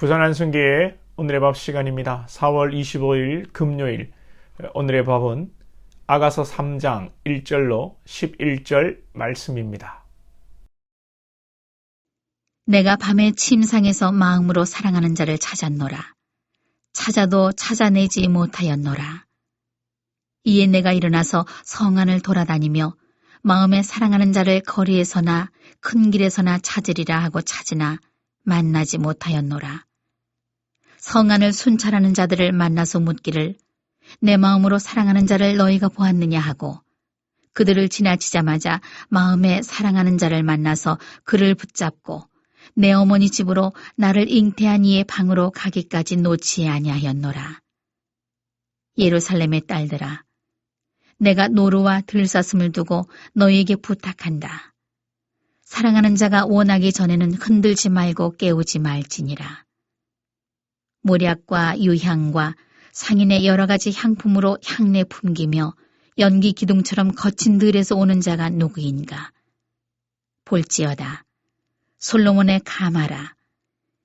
부산 안성교회 오늘의 밥 시간입니다. 4월 25일 금요일, 오늘의 밥은 아가서 3장 1절로 11절 말씀입니다. 내가 밤에 침상에서 마음으로 사랑하는 자를 찾았노라. 찾아도 찾아내지 못하였노라. 이에 내가 일어나서 성 안을 돌아다니며 마음에 사랑하는 자를 거리에서나 큰 길에서나 찾으리라 하고 찾으나 만나지 못하였노라. 성 안을 순찰하는 자들을 만나서 묻기를 내 마음으로 사랑하는 자를 너희가 보았느냐 하고 그들을 지나치자마자 마음에 사랑하는 자를 만나서 그를 붙잡고 내 어머니 집으로 나를 잉태한 이의 방으로 가기까지 놓지 아니하였노라. 예루살렘의 딸들아, 내가 노루와 들사슴을 두고 너희에게 부탁한다. 사랑하는 자가 원하기 전에는 흔들지 말고 깨우지 말지니라. 모략과 유향과 상인의 여러 가지 향품으로 향내 풍기며 연기 기둥처럼 거친 들에서 오는 자가 누구인가? 볼지어다. 솔로몬의 가마라.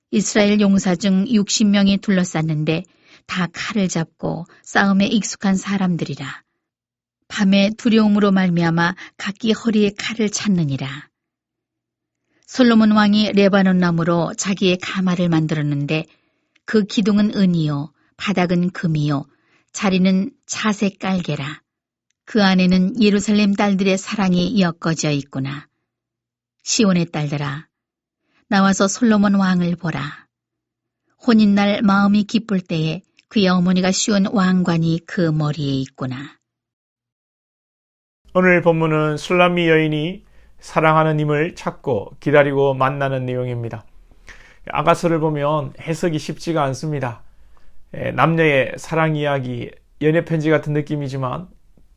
이스라엘 용사 중 60명이 둘러쌌는데 다 칼을 잡고 싸움에 익숙한 사람들이라. 밤에 두려움으로 말미암아 각기 허리에 칼을 찾느니라. 솔로몬 왕이 레바논 나무로 자기의 가마를 만들었는데 그 기둥은 은이요, 바닥은 금이요, 자리는 자색 깔개라. 그 안에는 예루살렘 딸들의 사랑이 엮어져 있구나. 시온의 딸들아, 나와서 솔로몬 왕을 보라. 혼인날 마음이 기쁠 때에 그의 어머니가 씌운 왕관이 그 머리에 있구나. 오늘 본문은 술람미 여인이 사랑하는 님을 찾고 기다리고 만나는 내용입니다. 아가서를 보면 해석이 쉽지가 않습니다. 남녀의 사랑 이야기, 연애편지 같은 느낌이지만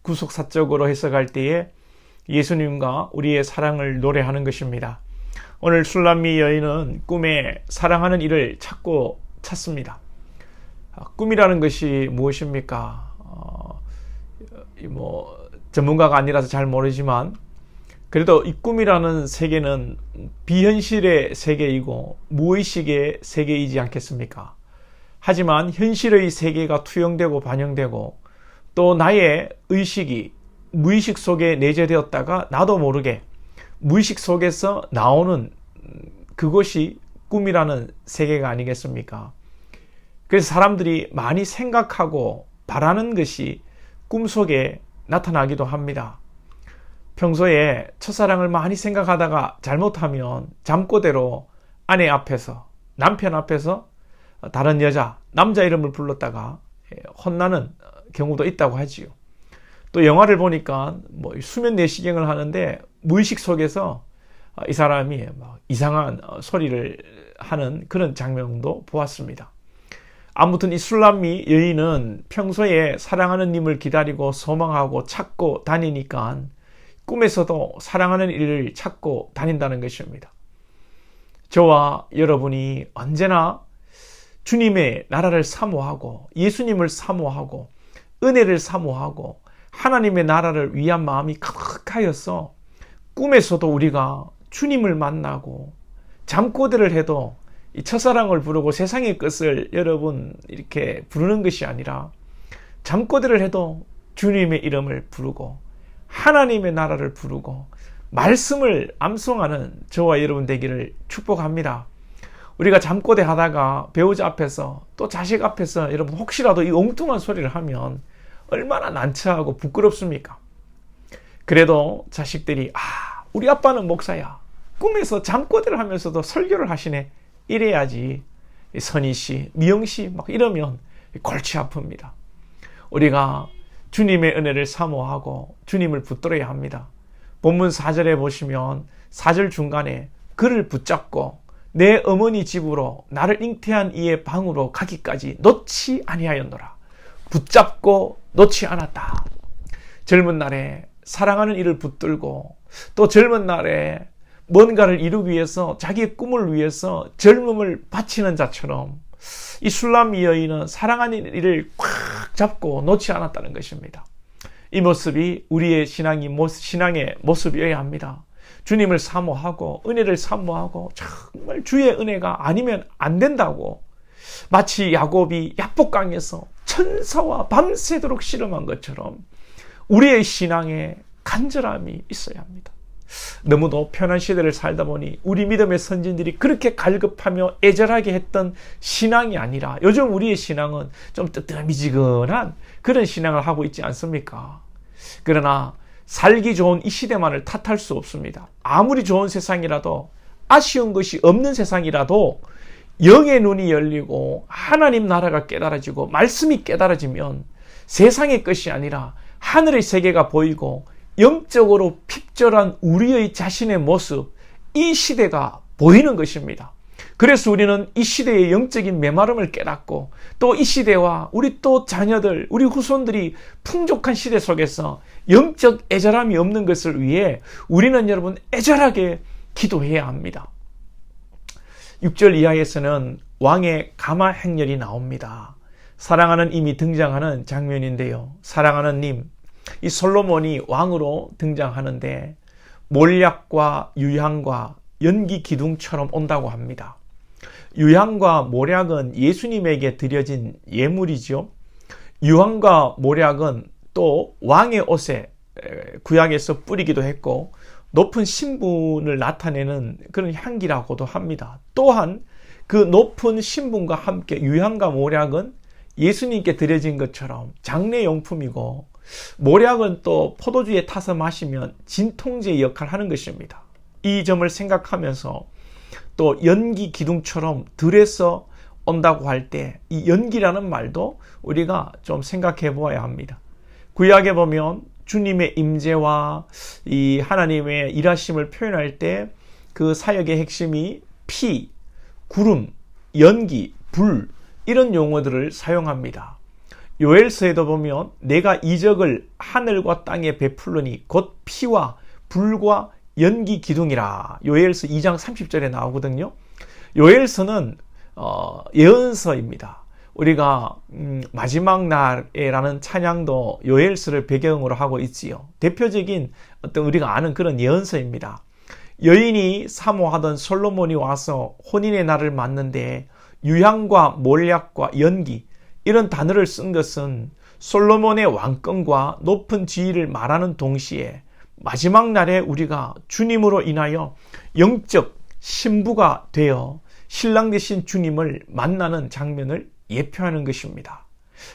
구속사적으로 해석할 때에 예수님과 우리의 사랑을 노래하는 것입니다. 오늘 술람미 여인은 꿈에 사랑하는 이를 찾습니다. 꿈이라는 것이 무엇입니까? 전문가가 아니라서 잘 모르지만 그래도 이 꿈이라는 세계는 비현실의 세계이고 무의식의 세계이지 않겠습니까? 하지만 현실의 세계가 투영되고 반영되고 또 나의 의식이 무의식 속에 내재되었다가 나도 모르게 무의식 속에서 나오는 그것이 꿈이라는 세계가 아니겠습니까? 그래서 사람들이 많이 생각하고 바라는 것이 꿈속에 나타나기도 합니다. 평소에 첫사랑을 많이 생각하다가 잘못하면 잠꼬대로 아내 앞에서, 남편 앞에서 다른 여자, 남자 이름을 불렀다가 혼나는 경우도 있다고 하지요. 또 영화를 보니까 수면 내시경을 하는데 무의식 속에서 이 사람이 이상한 소리를 하는 그런 장면도 보았습니다. 아무튼 이 술람미 여인은 평소에 사랑하는 님을 기다리고 소망하고 찾고 다니니까 꿈에서도 사랑하는 이를 찾고 다닌다는 것입니다. 저와 여러분이 언제나 주님의 나라를 사모하고 예수님을 사모하고 은혜를 사모하고 하나님의 나라를 위한 마음이 가득하여서 꿈에서도 우리가 주님을 만나고 잠꼬대를 해도 이 첫사랑을 부르고 세상의 것을 여러분 이렇게 부르는 것이 아니라 잠꼬대를 해도 주님의 이름을 부르고 하나님의 나라를 부르고 말씀을 암송하는 저와 여러분 되기를 축복합니다. 우리가 잠꼬대 하다가 배우자 앞에서 또 자식 앞에서 여러분 혹시라도 이 엉뚱한 소리를 하면 얼마나 난처하고 부끄럽습니까? 그래도 자식들이 우리 아빠는 목사야. 꿈에서 잠꼬대를 하면서도 설교를 하시네. 이래야지 선희씨, 미영씨 막 이러면 골치 아픕니다. 우리가 주님의 은혜를 사모하고 주님을 붙들어야 합니다. 본문 4절에 보시면 4절 중간에 그를 붙잡고 내 어머니 집으로 나를 잉태한 이의 방으로 가기까지 놓지 아니하였노라. 붙잡고 놓지 않았다. 젊은 날에 사랑하는 이를 붙들고 또 젊은 날에 뭔가를 이루기 위해서 자기의 꿈을 위해서 젊음을 바치는 자처럼 이 술람미 여인은 사랑하는 이를 꽉 잡고 놓지 않았다는 것입니다. 이 모습이 우리의 신앙의 모습이어야 합니다. 주님을 사모하고 은혜를 사모하고 정말 주의 은혜가 아니면 안 된다고 마치 야곱이 야복강에서 천사와 밤새도록 씨름한 것처럼 우리의 신앙에 간절함이 있어야 합니다. 너무도 편한 시대를 살다 보니 우리 믿음의 선진들이 그렇게 갈급하며 애절하게 했던 신앙이 아니라 요즘 우리의 신앙은 좀 뜨뜻미지근한 그런 신앙을 하고 있지 않습니까? 그러나 살기 좋은 이 시대만을 탓할 수 없습니다. 아무리 좋은 세상이라도, 아쉬운 것이 없는 세상이라도 영의 눈이 열리고 하나님 나라가 깨달아지고 말씀이 깨달아지면 세상의 것이 아니라 하늘의 세계가 보이고 영적으로 핍절한 우리의 자신의 모습, 이 시대가 보이는 것입니다. 그래서 우리는 이 시대의 영적인 메마름을 깨닫고 또 이 시대와 우리 또 자녀들, 우리 후손들이 풍족한 시대 속에서 영적 애절함이 없는 것을 위해 우리는 여러분 애절하게 기도해야 합니다. 6절 이하에서는 왕의 가마 행렬이 나옵니다. 사랑하는 임이 등장하는 장면인데요. 사랑하는 님, 이 솔로몬이 왕으로 등장하는데 몰약과 유향과 연기 기둥처럼 온다고 합니다. 유향과 몰약은 예수님에게 드려진 예물이죠. 유향과 몰약은 또 왕의 옷에 구약에서 뿌리기도 했고 높은 신분을 나타내는 그런 향기라고도 합니다. 또한 그 높은 신분과 함께 유향과 몰약은 예수님께 드려진 것처럼 장례용품이고, 몰약은 또 포도주에 타서 마시면 진통제 역할을 하는 것입니다. 이 점을 생각하면서 또 연기 기둥처럼 들에서 온다고 할 때 이 연기라는 말도 우리가 좀 생각해 보아야 합니다. 구약에 보면 주님의 임재와 이 하나님의 일하심을 표현할 때 그 사역의 핵심이 피, 구름, 연기, 불, 이런 용어들을 사용합니다. 요엘서에도 보면 내가 이적을 하늘과 땅에 베풀으니 곧 피와 불과 연기 기둥이라, 요엘서 2장 30절에 나오거든요. 요엘서는 예언서입니다. 우리가 마지막 날에라는 찬양도 요엘서를 배경으로 하고 있지요. 대표적인 어떤 우리가 아는 그런 예언서입니다. 여인이 사모하던 솔로몬이 와서 혼인의 날을 맞는데 유향과 몰약과 연기, 이런 단어를 쓴 것은 솔로몬의 왕권과 높은 지위를 말하는 동시에 마지막 날에 우리가 주님으로 인하여 영적 신부가 되어 신랑 되신 주님을 만나는 장면을 예표하는 것입니다.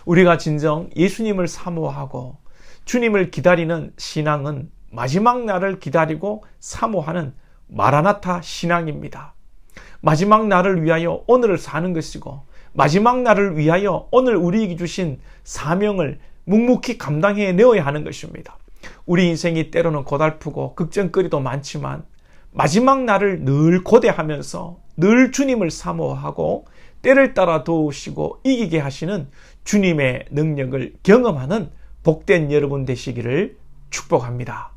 우리가 진정 예수님을 사모하고 주님을 기다리는 신앙은 마지막 날을 기다리고 사모하는 마라나타 신앙입니다. 마지막 날을 위하여 오늘을 사는 것이고, 마지막 날을 위하여 오늘 우리에게 주신 사명을 묵묵히 감당해 내어야 하는 것입니다. 우리 인생이 때로는 고달프고 걱정거리도 많지만 마지막 날을 늘 고대하면서 늘 주님을 사모하고 때를 따라 도우시고 이기게 하시는 주님의 능력을 경험하는 복된 여러분 되시기를 축복합니다.